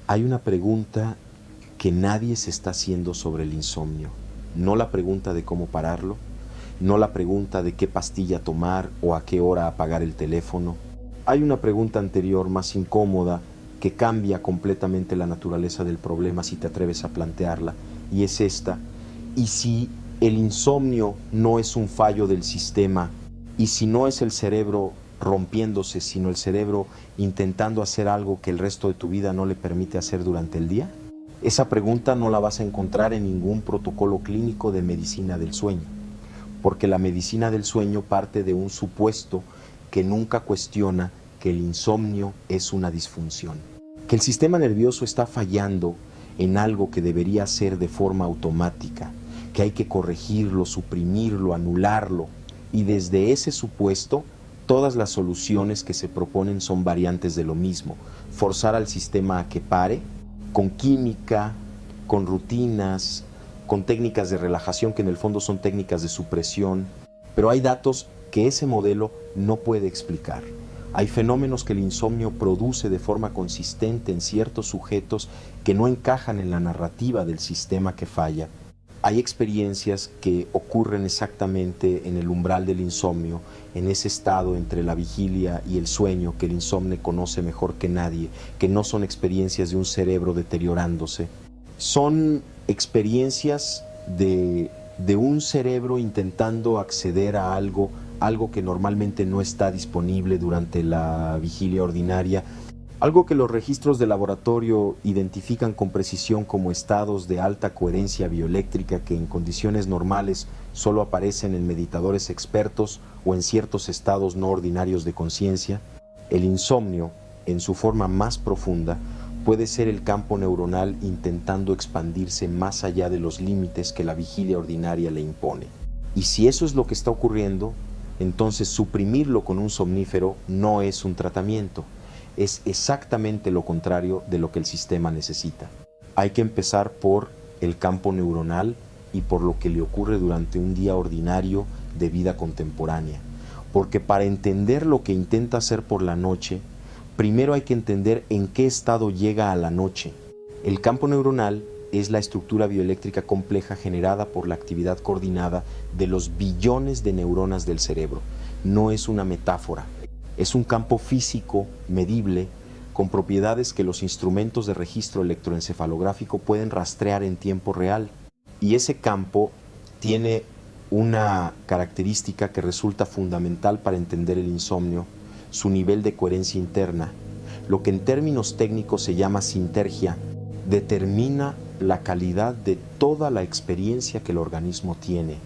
Hay una pregunta que nadie se está haciendo sobre el insomnio. No la pregunta de cómo pararlo, no la pregunta de qué pastilla tomar o a qué hora apagar el teléfono. Hay una pregunta anterior más incómoda que cambia completamente la naturaleza del problema si te atreves a plantearla, y es esta: ¿y si el insomnio no es un fallo del sistema? ¿Y si no es el cerebro rompiéndose, sino el cerebro intentando hacer algo que el resto de tu vida no le permite hacer durante el día? Esa pregunta no la vas a encontrar en ningún protocolo clínico de medicina del sueño, porque la medicina del sueño parte de un supuesto que nunca cuestiona que el insomnio es una disfunción, que el sistema nervioso está fallando en algo que debería ser de forma automática, que hay que corregirlo, suprimirlo, anularlo, y desde ese supuesto todas las soluciones que se proponen son variantes de lo mismo: forzar al sistema a que pare, con química, con rutinas, con técnicas de relajación que en el fondo son técnicas de supresión. Pero hay datos que ese modelo no puede explicar. Hay fenómenos que el insomnio produce de forma consistente en ciertos sujetos que no encajan en la narrativa del sistema que falla. Hay experiencias que ocurren exactamente en el umbral del insomnio, en ese estado entre la vigilia y el sueño que el insomnio conoce mejor que nadie, que no son experiencias de un cerebro deteriorándose. Son experiencias de un cerebro intentando acceder a algo que normalmente no está disponible durante la vigilia ordinaria, algo que los registros de laboratorio identifican con precisión como estados de alta coherencia bioeléctrica que en condiciones normales solo aparecen en meditadores expertos o en ciertos estados no ordinarios de conciencia. El insomnio, en su forma más profunda, puede ser el campo neuronal intentando expandirse más allá de los límites que la vigilia ordinaria le impone. Y si eso es lo que está ocurriendo, entonces suprimirlo con un somnífero no es un tratamiento. Es exactamente lo contrario de lo que el sistema necesita. Hay que empezar por el campo neuronal y por lo que le ocurre durante un día ordinario de vida contemporánea. Porque para entender lo que intenta hacer por la noche, primero hay que entender en qué estado llega a la noche. El campo neuronal es la estructura bioeléctrica compleja generada por la actividad coordinada de los billones de neuronas del cerebro. No es una metáfora. Es un campo físico, medible, con propiedades que los instrumentos de registro electroencefalográfico pueden rastrear en tiempo real. Y ese campo tiene una característica que resulta fundamental para entender el insomnio: su nivel de coherencia interna. Lo que en términos técnicos se llama sintergia determina la calidad de toda la experiencia que el organismo tiene,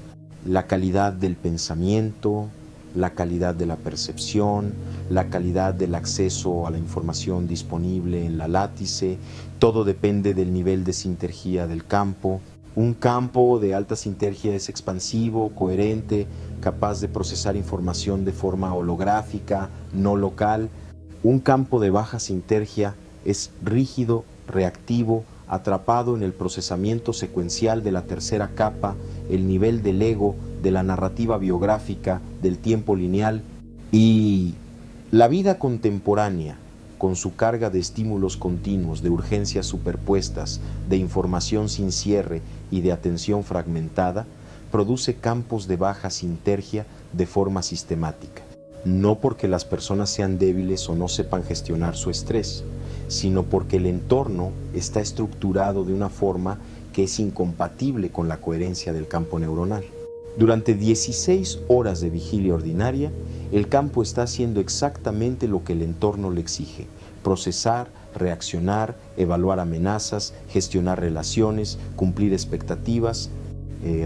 la calidad del pensamiento, la calidad de la percepción, la calidad del acceso a la información disponible en la látice. Todo depende del nivel de sintergia del campo. Un campo de alta sintergia es expansivo, coherente, capaz de procesar información de forma holográfica, no local. Un campo de baja sintergia es rígido, reactivo, atrapado en el procesamiento secuencial de la tercera capa, el nivel del ego, de la narrativa biográfica, del tiempo lineal. Y la vida contemporánea, con su carga de estímulos continuos, de urgencias superpuestas, de información sin cierre y de atención fragmentada, produce campos de baja sintergia de forma sistemática. No porque las personas sean débiles o no sepan gestionar su estrés, sino porque el entorno está estructurado de una forma que es incompatible con la coherencia del campo neuronal. Durante 16 horas de vigilia ordinaria, el campo está haciendo exactamente lo que el entorno le exige: procesar, reaccionar, evaluar amenazas, gestionar relaciones, cumplir expectativas,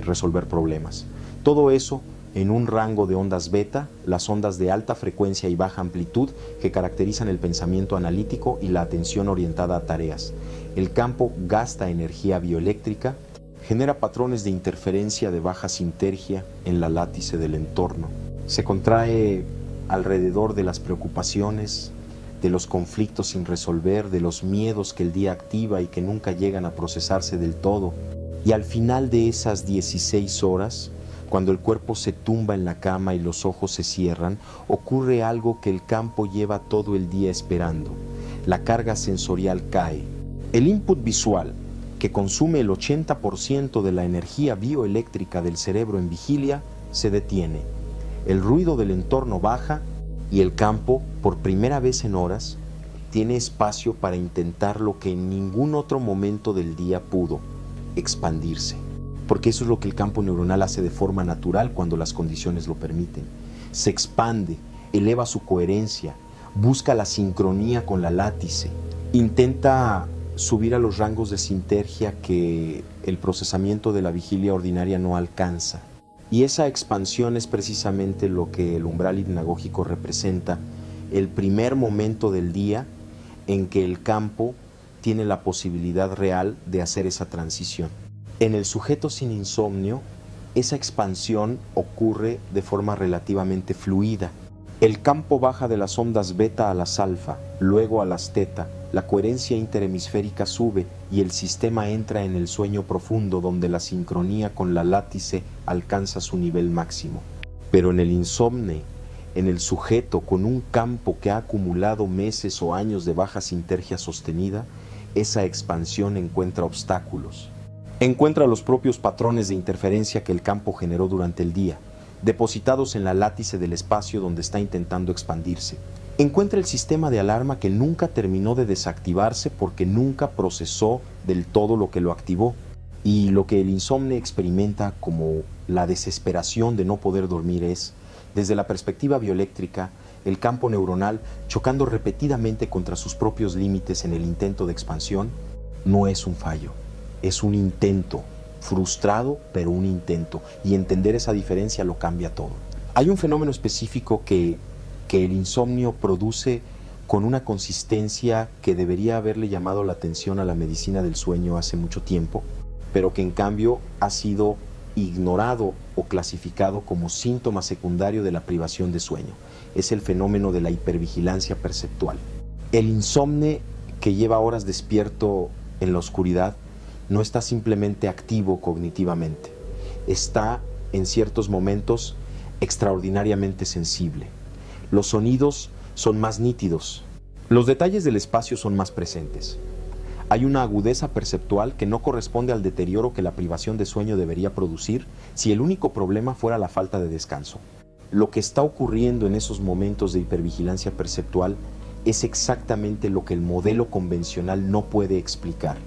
resolver problemas. Todo eso en un rango de ondas beta, las ondas de alta frecuencia y baja amplitud que caracterizan el pensamiento analítico y la atención orientada a tareas. El campo gasta energía bioeléctrica, genera patrones de interferencia de baja sintergia en la látice del entorno. Se contrae alrededor de las preocupaciones, de los conflictos sin resolver, de los miedos que el día activa y que nunca llegan a procesarse del todo. Y al final de esas 16 horas, cuando el cuerpo se tumba en la cama y los ojos se cierran, ocurre algo que el campo lleva todo el día esperando. La carga sensorial cae. El input visual, que consume el 80% de la energía bioeléctrica del cerebro en vigilia, se detiene. El ruido del entorno baja y el campo, por primera vez en horas, tiene espacio para intentar lo que en ningún otro momento del día pudo: expandirse. Porque eso es lo que el campo neuronal hace de forma natural cuando las condiciones lo permiten. Se expande, eleva su coherencia, busca la sincronía con la látice, intenta subir a los rangos de sintergia que el procesamiento de la vigilia ordinaria no alcanza. Y esa expansión es precisamente lo que el umbral hipnagógico representa, el primer momento del día en que el campo tiene la posibilidad real de hacer esa transición. En el sujeto sin insomnio, esa expansión ocurre de forma relativamente fluida. El campo baja de las ondas beta a las alfa, luego a las teta, la coherencia interhemisférica sube y el sistema entra en el sueño profundo, donde la sincronía con la látice alcanza su nivel máximo. Pero en el insomne, en el sujeto con un campo que ha acumulado meses o años de baja sintergia sostenida, esa expansión encuentra obstáculos. Encuentra los propios patrones de interferencia que el campo generó durante el día, depositados en la látice del espacio donde está intentando expandirse. Encuentra el sistema de alarma que nunca terminó de desactivarse porque nunca procesó del todo lo que lo activó. Y lo que el insomne experimenta como la desesperación de no poder dormir es, desde la perspectiva bioeléctrica, el campo neuronal chocando repetidamente contra sus propios límites en el intento de expansión. No es un fallo, es un intento, frustrado, pero un intento, y entender esa diferencia lo cambia todo. Hay un fenómeno específico que el insomnio produce con una consistencia que debería haberle llamado la atención a la medicina del sueño hace mucho tiempo, pero que en cambio ha sido ignorado o clasificado como síntoma secundario de la privación de sueño. Es el fenómeno de la hipervigilancia perceptual. El insomne que lleva horas despierto en la oscuridad no está simplemente activo cognitivamente, está en ciertos momentos extraordinariamente sensible. Los sonidos son más nítidos, los detalles del espacio son más presentes. Hay una agudeza perceptual que no corresponde al deterioro que la privación de sueño debería producir si el único problema fuera la falta de descanso. Lo que está ocurriendo en esos momentos de hipervigilancia perceptual es exactamente lo que el modelo convencional no puede explicar.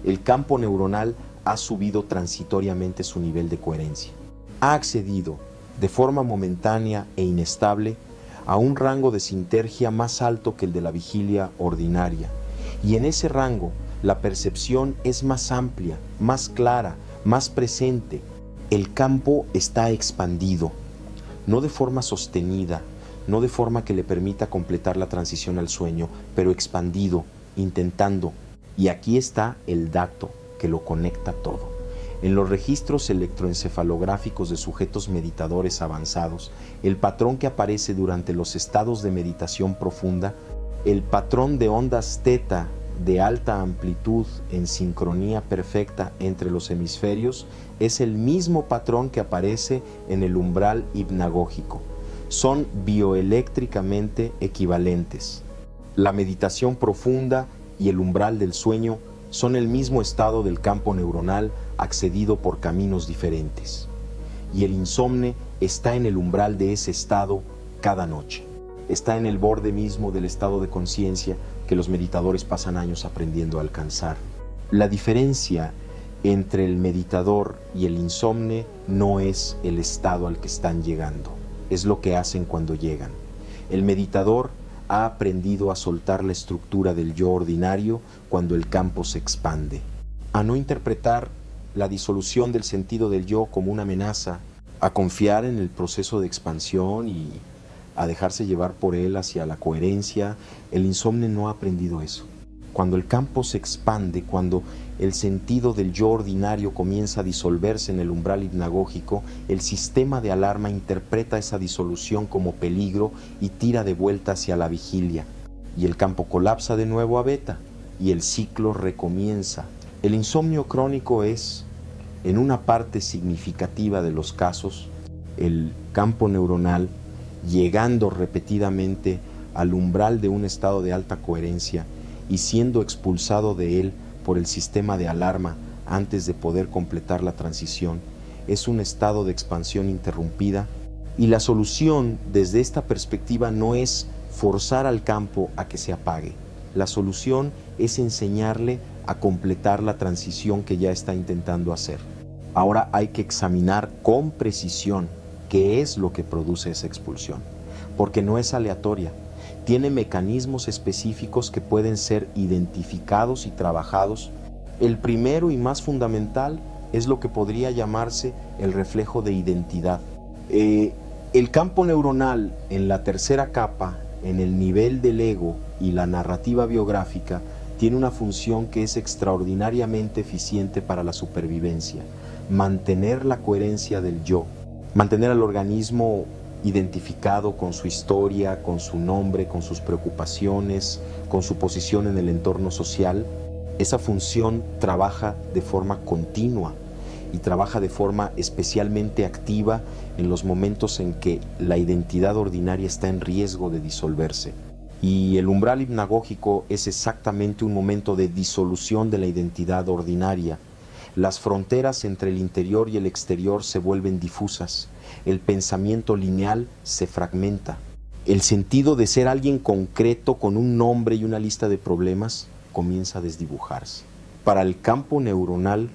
El campo neuronal ha subido transitoriamente su nivel de coherencia. Ha accedido, de forma momentánea e inestable, a un rango de sintergia más alto que el de la vigilia ordinaria. Y en ese rango, la percepción es más amplia, más clara, más presente. El campo está expandido, no de forma sostenida, no de forma que le permita completar la transición al sueño, pero expandido, intentando. Y aquí está el dato que lo conecta todo. En los registros electroencefalográficos de sujetos meditadores avanzados, el patrón que aparece durante los estados de meditación profunda, el patrón de ondas teta de alta amplitud en sincronía perfecta entre los hemisferios, es el mismo patrón que aparece en el umbral hipnagógico. Son bioeléctricamente equivalentes. La meditación profunda y el umbral del sueño son el mismo estado del campo neuronal accedido por caminos diferentes. Y el insomne está en el umbral de ese estado cada noche. Está en el borde mismo del estado de conciencia que los meditadores pasan años aprendiendo a alcanzar. La diferencia entre el meditador y el insomne no es el estado al que están llegando, es lo que hacen cuando llegan. El meditador ha aprendido a soltar la estructura del yo ordinario cuando el campo se expande, a no interpretar la disolución del sentido del yo como una amenaza, a confiar en el proceso de expansión y a dejarse llevar por él hacia la coherencia. El insomne no ha aprendido eso. Cuando el campo se expande, cuando el sentido del yo ordinario comienza a disolverse en el umbral hipnagógico, el sistema de alarma interpreta esa disolución como peligro y tira de vuelta hacia la vigilia. Y el campo colapsa de nuevo a beta y el ciclo recomienza. El insomnio crónico es, en una parte significativa de los casos, el campo neuronal llegando repetidamente al umbral de un estado de alta coherencia y siendo expulsado de él por el sistema de alarma antes de poder completar la transición, es un estado de expansión interrumpida, y la solución desde esta perspectiva no es forzar al campo a que se apague. La solución es enseñarle a completar la transición que ya está intentando hacer. Ahora hay que examinar con precisión qué es lo que produce esa expulsión, porque no es aleatoria. Tiene mecanismos específicos que pueden ser identificados y trabajados. El primero y más fundamental es lo que podría llamarse el reflejo de identidad. El campo neuronal en la tercera capa, en el nivel del ego y la narrativa biográfica, tiene una función que es extraordinariamente eficiente para la supervivencia: mantener la coherencia del yo, mantener al organismo identificado con su historia, con su nombre, con sus preocupaciones, con su posición en el entorno social. Esa función trabaja de forma continua y trabaja de forma especialmente activa en los momentos en que la identidad ordinaria está en riesgo de disolverse. Y el umbral hipnagógico es exactamente un momento de disolución de la identidad ordinaria. Las fronteras entre el interior y el exterior se vuelven difusas. El pensamiento lineal se fragmenta. El sentido de ser alguien concreto con un nombre y una lista de problemas comienza a desdibujarse. Para el campo neuronal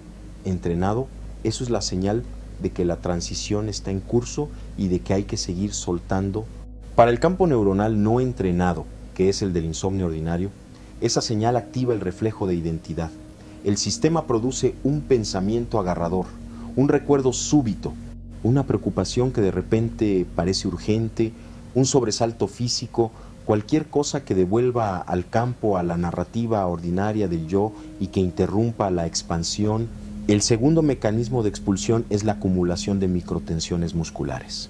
entrenado, eso es la señal de que la transición está en curso y de que hay que seguir soltando. Para el campo neuronal no entrenado, que es el del insomnio ordinario, esa señal activa el reflejo de identidad. El sistema produce un pensamiento agarrador, un recuerdo súbito, una preocupación que de repente parece urgente, un sobresalto físico, cualquier cosa que devuelva al campo a la narrativa ordinaria del yo y que interrumpa la expansión. El segundo mecanismo de expulsión es la acumulación de microtensiones musculares.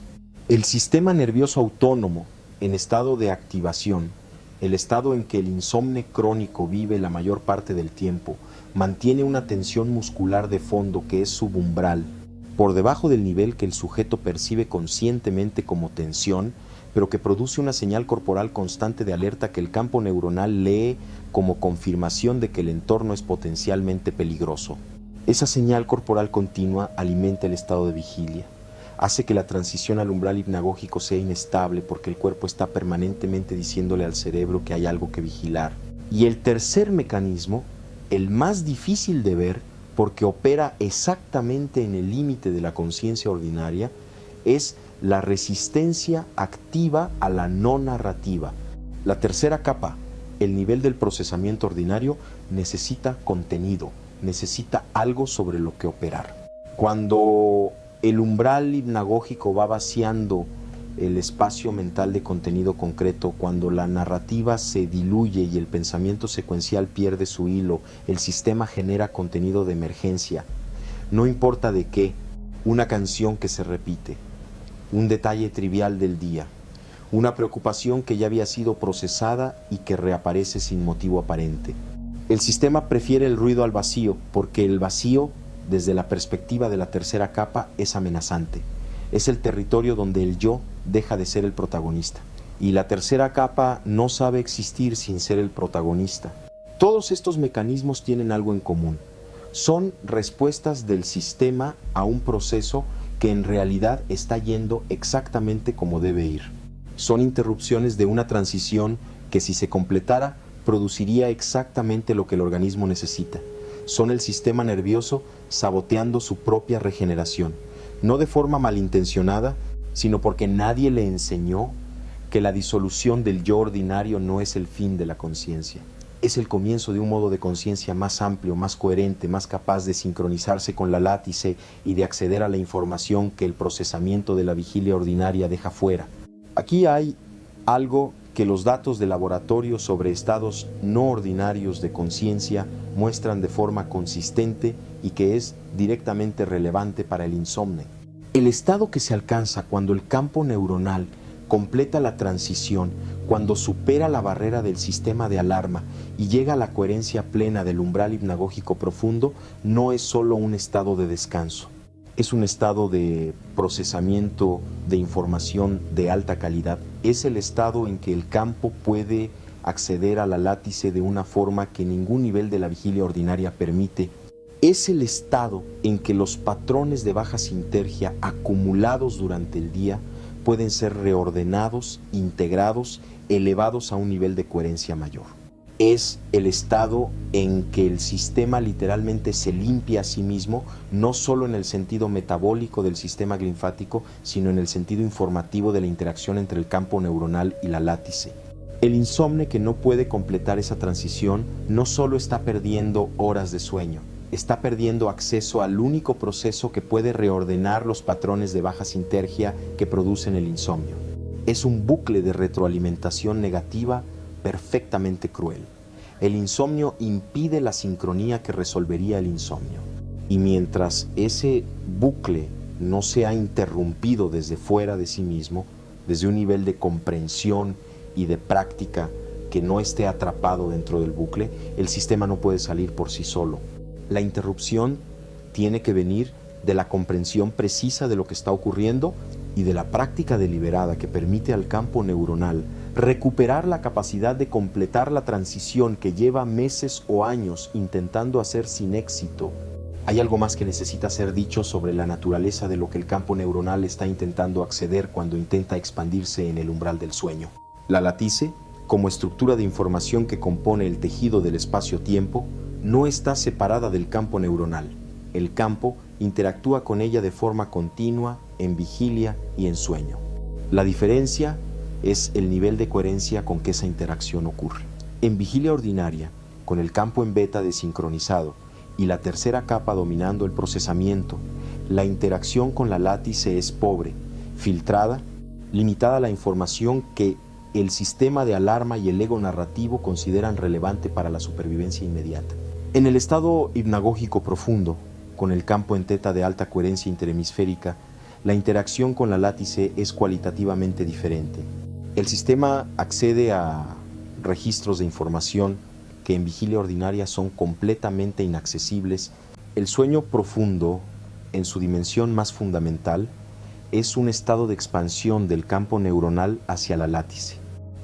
El sistema nervioso autónomo en estado de activación, el estado en que el insomne crónico vive la mayor parte del tiempo, mantiene una tensión muscular de fondo que es subumbral, por debajo del nivel que el sujeto percibe conscientemente como tensión, pero que produce una señal corporal constante de alerta que el campo neuronal lee como confirmación de que el entorno es potencialmente peligroso. Esa señal corporal continua alimenta el estado de vigilia, hace que la transición al umbral hipnagógico sea inestable porque el cuerpo está permanentemente diciéndole al cerebro que hay algo que vigilar. Y el tercer mecanismo, el más difícil de ver porque opera exactamente en el límite de la conciencia ordinaria, es la resistencia activa a la no narrativa. La tercera capa, el nivel del procesamiento ordinario, necesita contenido, necesita algo sobre lo que operar. Cuando el umbral hipnagógico va vaciando el espacio mental de contenido concreto, cuando la narrativa se diluye y el pensamiento secuencial pierde su hilo, el sistema genera contenido de emergencia. No importa de qué, una canción que se repite, un detalle trivial del día, una preocupación que ya había sido procesada y que reaparece sin motivo aparente. El sistema prefiere el ruido al vacío porque el vacío, desde la perspectiva de la tercera capa, es amenazante. Es el territorio donde el yo deja de ser el protagonista. Y la tercera capa no sabe existir sin ser el protagonista. Todos estos mecanismos tienen algo en común. Son respuestas del sistema a un proceso que en realidad está yendo exactamente como debe ir. Son interrupciones de una transición que, si se completara, produciría exactamente lo que el organismo necesita. Son el sistema nervioso saboteando su propia regeneración, no de forma malintencionada, sino porque nadie le enseñó que la disolución del yo ordinario no es el fin de la conciencia. Es el comienzo de un modo de conciencia más amplio, más coherente, más capaz de sincronizarse con la látice y de acceder a la información que el procesamiento de la vigilia ordinaria deja fuera. Aquí hay algo que los datos de laboratorio sobre estados no ordinarios de conciencia muestran de forma consistente y que es directamente relevante para el insomnio. El estado que se alcanza cuando el campo neuronal completa la transición, cuando supera la barrera del sistema de alarma y llega a la coherencia plena del umbral hipnagógico profundo, no es solo un estado de descanso. Es un estado de procesamiento de información de alta calidad. Es el estado en que el campo puede acceder a la látice de una forma que ningún nivel de la vigilia ordinaria permite, es el estado en que los patrones de baja sinergia acumulados durante el día pueden ser reordenados, integrados, elevados a un nivel de coherencia mayor. Es el estado en que el sistema literalmente se limpia a sí mismo, no solo en el sentido metabólico del sistema linfático, sino en el sentido informativo de la interacción entre el campo neuronal y la látice. El insomne que no puede completar esa transición no solo está perdiendo horas de sueño, está perdiendo acceso al único proceso que puede reordenar los patrones de baja sinergia que producen el insomnio. Es un bucle de retroalimentación negativa perfectamente cruel. El insomnio impide la sincronía que resolvería el insomnio. Y mientras ese bucle no se ha interrumpido desde fuera de sí mismo, desde un nivel de comprensión y de práctica que no esté atrapado dentro del bucle, el sistema no puede salir por sí solo. La interrupción tiene que venir de la comprensión precisa de lo que está ocurriendo y de la práctica deliberada que permite al campo neuronal recuperar la capacidad de completar la transición que lleva meses o años intentando hacer sin éxito. Hay algo más que necesita ser dicho sobre la naturaleza de lo que el campo neuronal está intentando acceder cuando intenta expandirse en el umbral del sueño. La látice, como estructura de información que compone el tejido del espacio-tiempo, no está separada del campo neuronal. El campo interactúa con ella de forma continua, en vigilia y en sueño. La diferencia es el nivel de coherencia con que esa interacción ocurre. En vigilia ordinaria, con el campo en beta desincronizado y la tercera capa dominando el procesamiento, la interacción con la látice es pobre, filtrada, limitada a la información que el sistema de alarma y el ego narrativo consideran relevante para la supervivencia inmediata. En el estado hipnagógico profundo, con el campo en teta de alta coherencia interhemisférica, la interacción con la látice es cualitativamente diferente. El sistema accede a registros de información que en vigilia ordinaria son completamente inaccesibles. El sueño profundo, en su dimensión más fundamental, es un estado de expansión del campo neuronal hacia la látice.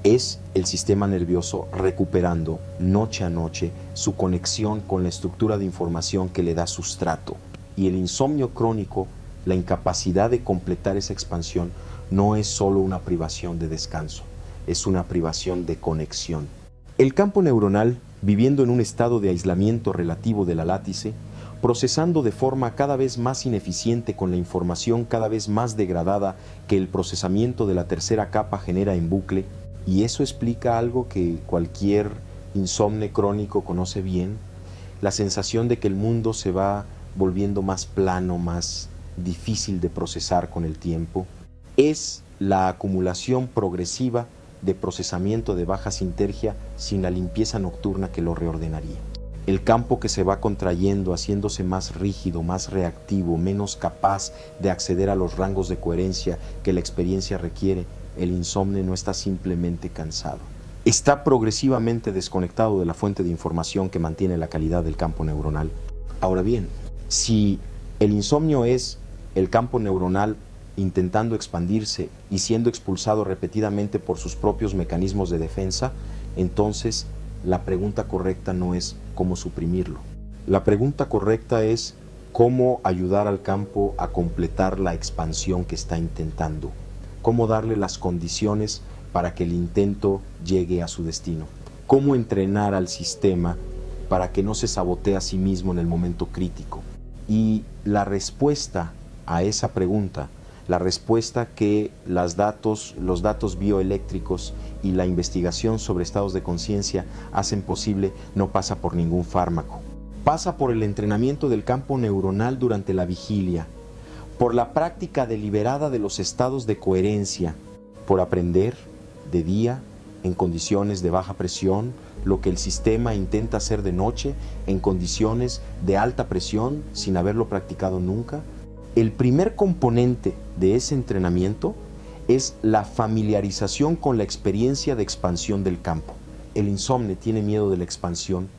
Es el sistema nervioso recuperando noche a noche su conexión con la estructura de información que le da sustrato. Y el insomnio crónico, la incapacidad de completar esa expansión, no es solo una privación de descanso, es una privación de conexión. El campo neuronal, viviendo en un estado de aislamiento relativo de la látice, procesando de forma cada vez más ineficiente con la información cada vez más degradada que el procesamiento de la tercera capa genera en bucle, y eso explica algo que cualquier insomne crónico conoce bien, la sensación de que el mundo se va volviendo más plano, más difícil de procesar con el tiempo, es la acumulación progresiva de procesamiento de baja sinergia sin la limpieza nocturna que lo reordenaría. El campo que se va contrayendo, haciéndose más rígido, más reactivo, menos capaz de acceder a los rangos de coherencia que la experiencia requiere, el insomne no está simplemente cansado. Está progresivamente desconectado de la fuente de información que mantiene la calidad del campo neuronal. Ahora bien, si el insomnio es el campo neuronal intentando expandirse y siendo expulsado repetidamente por sus propios mecanismos de defensa, entonces la pregunta correcta no es cómo suprimirlo. La pregunta correcta es cómo ayudar al campo a completar la expansión que está intentando, cómo darle las condiciones para que el intento llegue a su destino, cómo entrenar al sistema para que no se sabotee a sí mismo en el momento crítico. Y la respuesta a esa pregunta, la respuesta que los datos bioeléctricos y la investigación sobre estados de conciencia hacen posible, no pasa por ningún fármaco. Pasa por el entrenamiento del campo neuronal durante la vigilia, por la práctica deliberada de los estados de coherencia, por aprender de día, en condiciones de baja presión, lo que el sistema intenta hacer de noche, en condiciones de alta presión, sin haberlo practicado nunca. El primer componente de ese entrenamiento es la familiarización con la experiencia de expansión del campo. El insomne tiene miedo de la expansión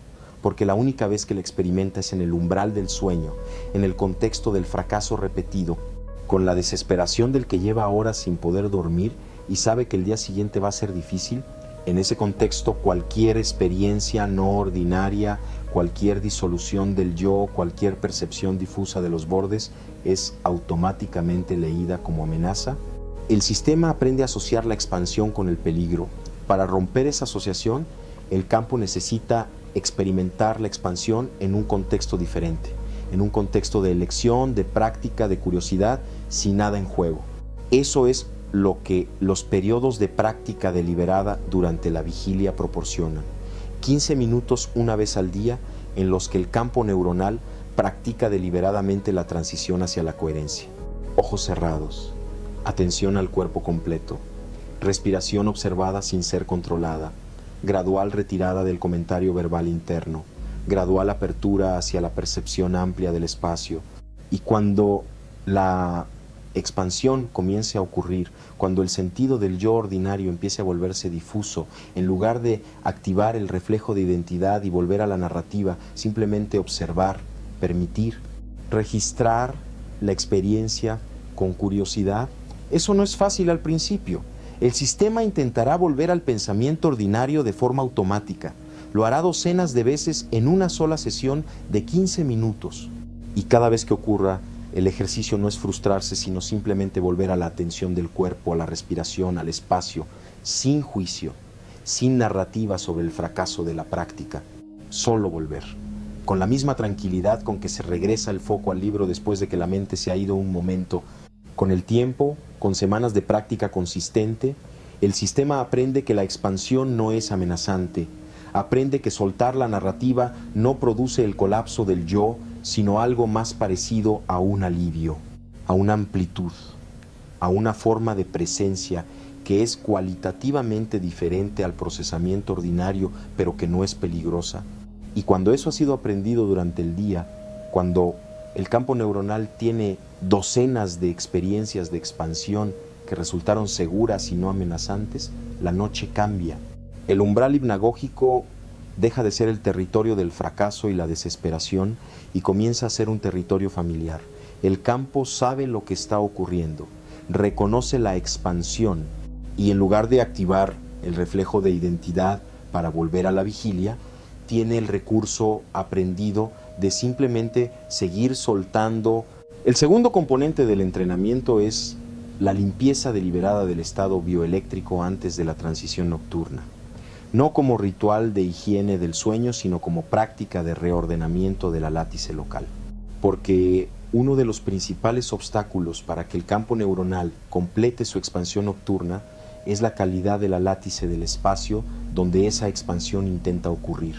porque la única vez que la experimenta es en el umbral del sueño, en el contexto del fracaso repetido, con la desesperación del que lleva horas sin poder dormir y sabe que el día siguiente va a ser difícil. En ese contexto, cualquier experiencia no ordinaria, cualquier disolución del yo, cualquier percepción difusa de los bordes es automáticamente leída como amenaza. El sistema aprende a asociar la expansión con el peligro. Para romper esa asociación, el campo necesita experimentar la expansión en un contexto diferente, en un contexto de elección, de práctica, de curiosidad, sin nada en juego. Eso es lo que los periodos de práctica deliberada durante la vigilia proporcionan. 15 minutos una vez al día en los que el campo neuronal practica deliberadamente la transición hacia la coherencia. Ojos cerrados, atención al cuerpo completo, respiración observada sin ser controlada, gradual retirada del comentario verbal interno, gradual apertura hacia la percepción amplia del espacio. Y cuando la expansión comience a ocurrir, cuando el sentido del yo ordinario empiece a volverse difuso, en lugar de activar el reflejo de identidad y volver a la narrativa, simplemente observar, permitir, registrar la experiencia con curiosidad, eso no es fácil al principio. El sistema intentará volver al pensamiento ordinario de forma automática. Lo hará docenas de veces en una sola sesión de 15 minutos. Y cada vez que ocurra, el ejercicio no es frustrarse, sino simplemente volver a la atención del cuerpo, a la respiración, al espacio, sin juicio, sin narrativa sobre el fracaso de la práctica. Solo volver. Con la misma tranquilidad con que se regresa el foco al libro después de que la mente se ha ido un momento. Con el tiempo, con semanas de práctica consistente, el sistema aprende que la expansión no es amenazante. Aprende que soltar la narrativa no produce el colapso del yo, sino algo más parecido a un alivio, a una amplitud, a una forma de presencia que es cualitativamente diferente al procesamiento ordinario, pero que no es peligrosa. Y cuando eso ha sido aprendido durante el día, cuando el campo neuronal tiene docenas de experiencias de expansión que resultaron seguras y no amenazantes, la noche cambia. El umbral hipnagógico deja de ser el territorio del fracaso y la desesperación y comienza a ser un territorio familiar. El campo sabe lo que está ocurriendo, reconoce la expansión y en lugar de activar el reflejo de identidad para volver a la vigilia, tiene el recurso aprendido de simplemente seguir soltando. El segundo componente del entrenamiento es la limpieza deliberada del estado bioeléctrico antes de la transición nocturna. No como ritual de higiene del sueño, sino como práctica de reordenamiento de la látice local. Porque uno de los principales obstáculos para que el campo neuronal complete su expansión nocturna es la calidad de la látice del espacio donde esa expansión intenta ocurrir.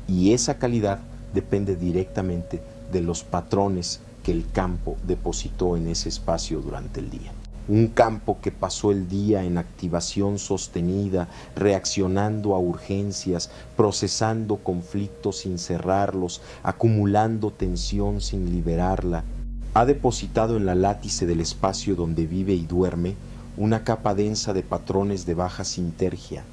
Y esa calidad depende directamente de los patrones que el campo depositó en ese espacio durante el día. Un campo que pasó el día en activación sostenida, reaccionando a urgencias, procesando conflictos sin cerrarlos, acumulando tensión sin liberarla, ha depositado en la látice del espacio donde vive y duerme una capa densa de patrones de baja sintergia.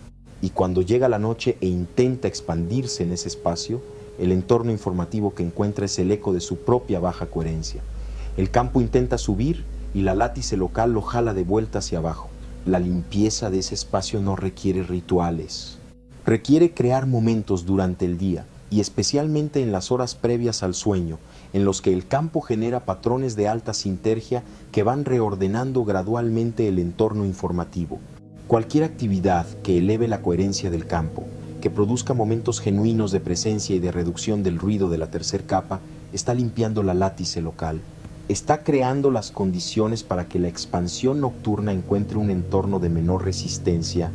Y cuando llega la noche e intenta expandirse en ese espacio, el entorno informativo que encuentra es el eco de su propia baja coherencia. El campo intenta subir y la látice local lo jala de vuelta hacia abajo. La limpieza de ese espacio no requiere rituales. Requiere crear momentos durante el día y especialmente en las horas previas al sueño, en los que el campo genera patrones de alta sintergia que van reordenando gradualmente el entorno informativo. Cualquier actividad que eleve la coherencia del campo, que produzca momentos genuinos de presencia y de reducción del ruido de la tercera capa, está limpiando la látice local. Está creando las condiciones para que la expansión nocturna encuentre un entorno de menor resistencia.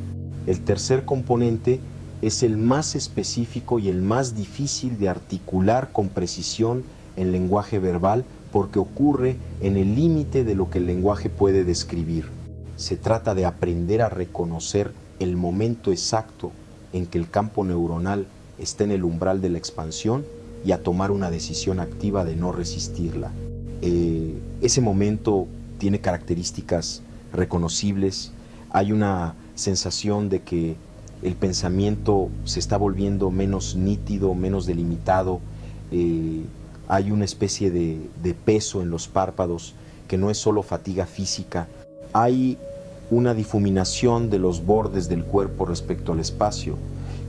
El tercer componente es el más específico y el más difícil de articular con precisión en lenguaje verbal porque ocurre en el límite de lo que el lenguaje puede describir. Se trata de aprender a reconocer el momento exacto en que el campo neuronal está en el umbral de la expansión y a tomar una decisión activa de no resistirla. Ese momento tiene características reconocibles. Hay una sensación de que el pensamiento se está volviendo menos nítido, menos delimitado. Hay una especie de peso en los párpados que no es solo fatiga física. Hay una difuminación de los bordes del cuerpo respecto al espacio,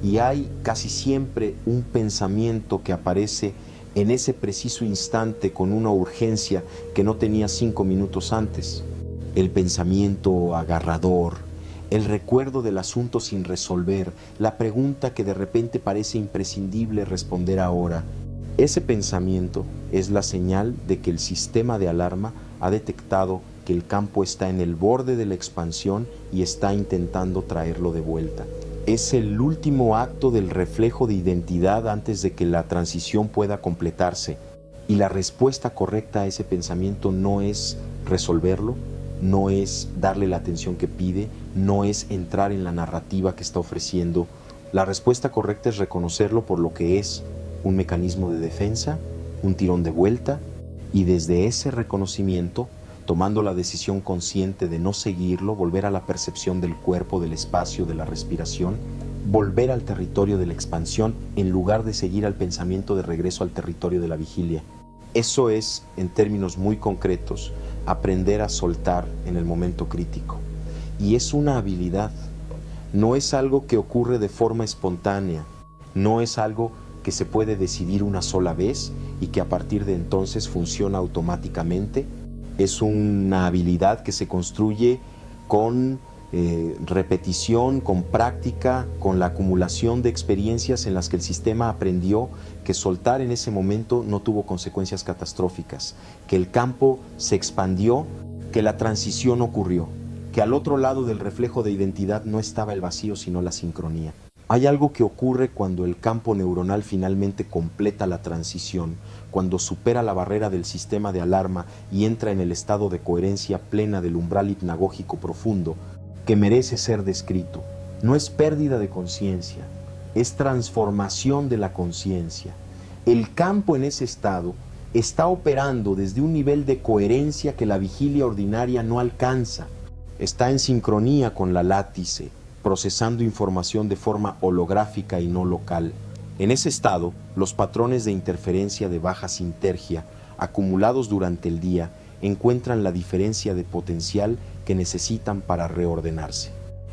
y hay casi siempre un pensamiento que aparece en ese preciso instante con una urgencia que no tenía 5 minutos antes. El pensamiento agarrador, el recuerdo del asunto sin resolver, la pregunta que de repente parece imprescindible responder ahora. Ese pensamiento es la señal de que el sistema de alarma ha detectado que el campo está en el borde de la expansión y está intentando traerlo de vuelta. Es el último acto del reflejo de identidad antes de que la transición pueda completarse. Y la respuesta correcta a ese pensamiento no es resolverlo, no es darle la atención que pide, no es entrar en la narrativa que está ofreciendo. La respuesta correcta es reconocerlo por lo que es: un mecanismo de defensa, un tirón de vuelta, y desde ese reconocimiento, tomando la decisión consciente de no seguirlo, volver a la percepción del cuerpo, del espacio, de la respiración, volver al territorio de la expansión en lugar de seguir al pensamiento de regreso al territorio de la vigilia. Eso es, en términos muy concretos, aprender a soltar en el momento crítico. Y es una habilidad, no es algo que ocurre de forma espontánea, no es algo que se puede decidir una sola vez y que a partir de entonces funciona automáticamente. Es una habilidad que se construye con repetición, con práctica, con la acumulación de experiencias en las que el sistema aprendió que soltar en ese momento no tuvo consecuencias catastróficas, que el campo se expandió, que la transición ocurrió, que al otro lado del reflejo de identidad no estaba el vacío sino la sincronía. Hay algo que ocurre cuando el campo neuronal finalmente completa la transición, cuando supera la barrera del sistema de alarma y entra en el estado de coherencia plena del umbral hipnagógico profundo, que merece ser descrito. No es pérdida de conciencia, es transformación de la conciencia. El campo en ese estado está operando desde un nivel de coherencia que la vigilia ordinaria no alcanza. Está en sincronía con la látice, procesando información de forma holográfica y no local. En ese estado, los patrones de interferencia de baja sintergia, acumulados durante el día, encuentran la diferencia de potencial que necesitan para reordenarse.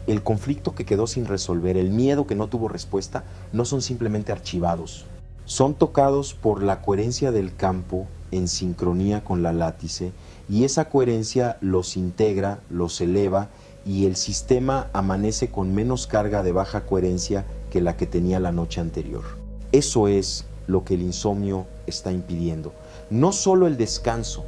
El conflicto que quedó sin resolver, el miedo que no tuvo respuesta, no son simplemente archivados. Son tocados por la coherencia del campo en sincronía con la látice, y esa coherencia los integra, los eleva, y el sistema amanece con menos carga de baja coherencia que la que tenía la noche anterior. Eso es lo que el insomnio está impidiendo. No solo el descanso,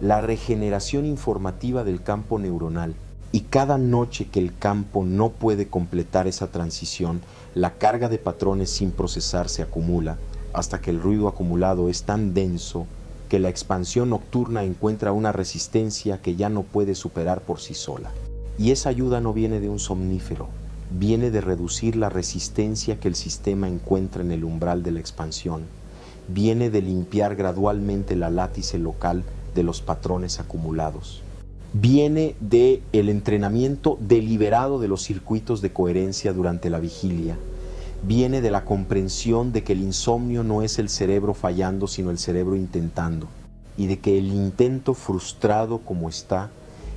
la regeneración informativa del campo neuronal. Y cada noche que el campo no puede completar esa transición, la carga de patrones sin procesar se acumula, hasta que el ruido acumulado es tan denso que la expansión nocturna encuentra una resistencia que ya no puede superar por sí sola. Y esa ayuda no viene de un somnífero, viene de reducir la resistencia que el sistema encuentra en el umbral de la expansión, viene de limpiar gradualmente la látice local de los patrones acumulados, viene de el entrenamiento deliberado de los circuitos de coherencia durante la vigilia, viene de la comprensión de que el insomnio no es el cerebro fallando, sino el cerebro intentando, y de que el intento frustrado como está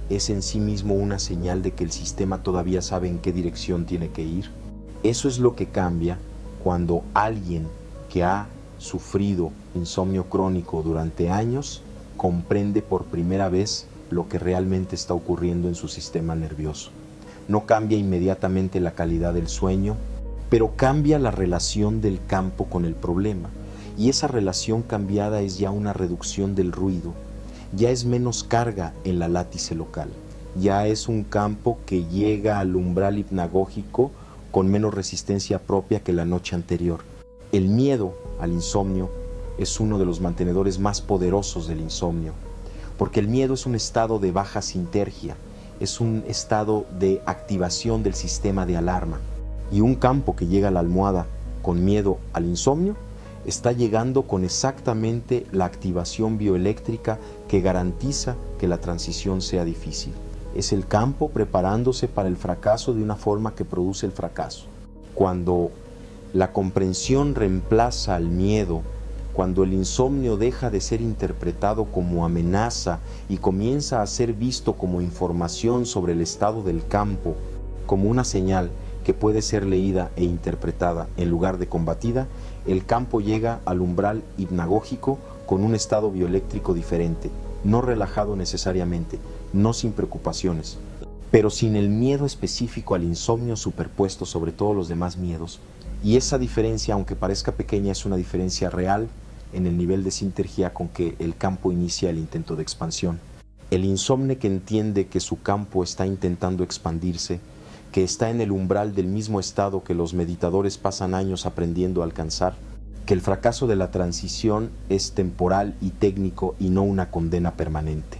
es en sí mismo una señal de que el sistema todavía sabe en qué dirección tiene que ir. Eso es lo que cambia cuando alguien que ha sufrido insomnio crónico durante años comprende por primera vez lo que realmente está ocurriendo en su sistema nervioso. No cambia inmediatamente la calidad del sueño, pero cambia la relación del campo con el problema. Y esa relación cambiada es ya una reducción del ruido, ya es menos carga en la látice local, ya es un campo que llega al umbral hipnagógico con menos resistencia propia que la noche anterior. El miedo al insomnio es uno de los mantenedores más poderosos del insomnio, porque el miedo es un estado de baja sintergia, es un estado de activación del sistema de alarma, y un campo que llega a la almohada con miedo al insomnio está llegando con exactamente la activación bioeléctrica que garantiza que la transición sea difícil. Es el campo preparándose para el fracaso de una forma que produce el fracaso. Cuando la comprensión reemplaza al miedo cuando el insomnio deja de ser interpretado como amenaza y comienza a ser visto como información sobre el estado del campo, como una señal que puede ser leída e interpretada en lugar de combatida, el campo llega al umbral hipnagógico con un estado bioeléctrico diferente, no relajado necesariamente, no sin preocupaciones, pero sin el miedo específico al insomnio superpuesto sobre todos los demás miedos. Y esa diferencia, aunque parezca pequeña, es una diferencia real en el nivel de sinergia con que el campo inicia el intento de expansión. El insomne que entiende que su campo está intentando expandirse, que está en el umbral del mismo estado que los meditadores pasan años aprendiendo a alcanzar, que el fracaso de la transición es temporal y técnico y no una condena permanente.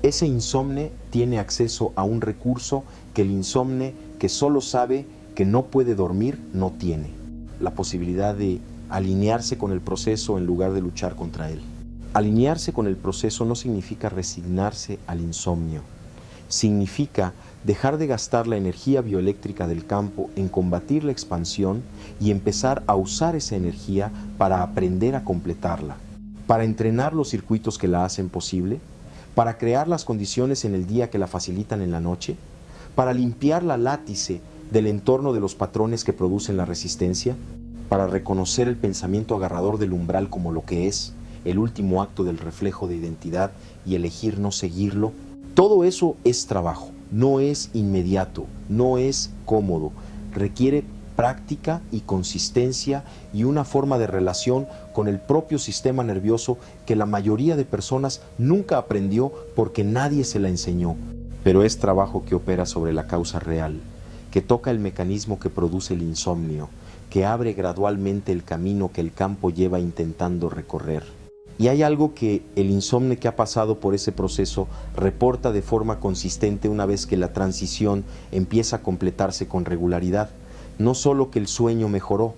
Ese insomne tiene acceso a un recurso que el insomne que solo sabe que no puede dormir no tiene: la posibilidad de alinearse con el proceso en lugar de luchar contra él. Alinearse con el proceso no significa resignarse al insomnio, significa dejar de gastar la energía bioeléctrica del campo en combatir la expansión y empezar a usar esa energía para aprender a completarla, para entrenar los circuitos que la hacen posible, para crear las condiciones en el día que la facilitan en la noche, para limpiar la látice del entorno de los patrones que producen la resistencia, para reconocer el pensamiento agarrador del umbral como lo que es, el último acto del reflejo de identidad, y elegir no seguirlo. Todo eso es trabajo, no es inmediato, no es cómodo, requiere práctica y consistencia y una forma de relación con el propio sistema nervioso que la mayoría de personas nunca aprendió porque nadie se la enseñó. Pero es trabajo que opera sobre la causa real, que toca el mecanismo que produce el insomnio, que abre gradualmente el camino que el campo lleva intentando recorrer. Y hay algo que el insomne que ha pasado por ese proceso reporta de forma consistente una vez que la transición empieza a completarse con regularidad. No solo que el sueño mejoró,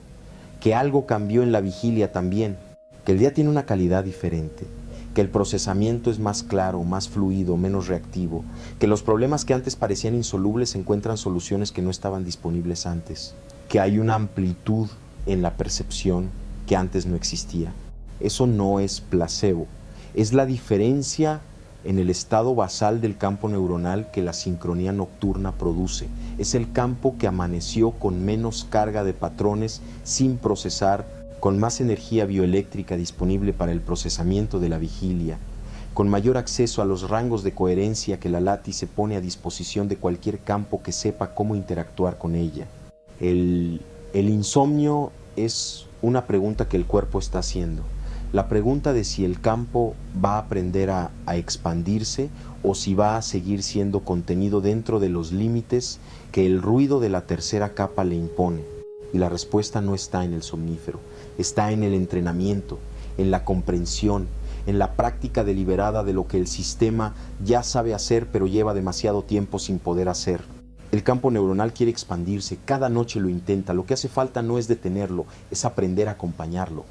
que algo cambió en la vigilia también, que el día tiene una calidad diferente, que el procesamiento es más claro, más fluido, menos reactivo, que los problemas que antes parecían insolubles encuentran soluciones que no estaban disponibles antes, que hay una amplitud en la percepción que antes no existía. Eso no es placebo, es la diferencia en el estado basal del campo neuronal que la sincronía nocturna produce. Es el campo que amaneció con menos carga de patrones sin procesar, con más energía bioeléctrica disponible para el procesamiento de la vigilia, con mayor acceso a los rangos de coherencia que la látice pone a disposición de cualquier campo que sepa cómo interactuar con ella. El insomnio es una pregunta que el cuerpo está haciendo. La pregunta de si el campo va a aprender a expandirse o si va a seguir siendo contenido dentro de los límites que el ruido de la tercera capa le impone. Y la respuesta no está en el somnífero, está en el entrenamiento, en la comprensión, en la práctica deliberada de lo que el sistema ya sabe hacer pero lleva demasiado tiempo sin poder hacer. El campo neuronal quiere expandirse, cada noche lo intenta, lo que hace falta no es detenerlo, es aprender a acompañarlo.